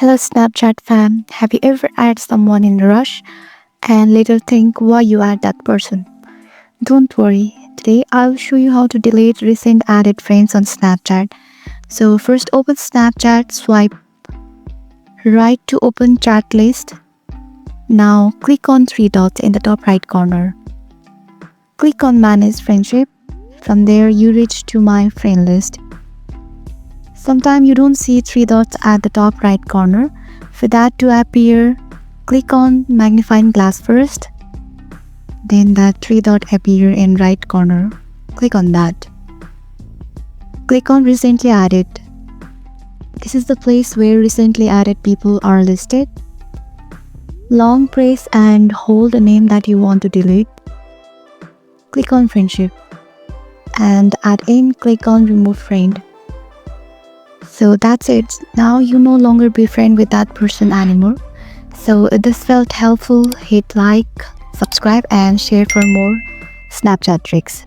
Hello Snapchat fam, have you ever added someone in a rush and later think why you add that person? Don't worry, today I'll show you how to delete recent added friends on Snapchat. So first open Snapchat, swipe right to open chat list. Now click on three dots in the top right corner. Click on manage friendship. From there you reach to my friend list. Sometimes you don't see three dots at the top right corner. For that to appear, click on magnifying glass first. Then that three dot appear in right corner. Click on that. Click on recently added. This is the place where recently added people are listed. Long press and hold the name that you want to delete. Click on friendship. And at end, click on remove friend. So that's it. Now you no longer be friend with that person anymore. So if this felt helpful, hit like, subscribe and share for more Snapchat tricks.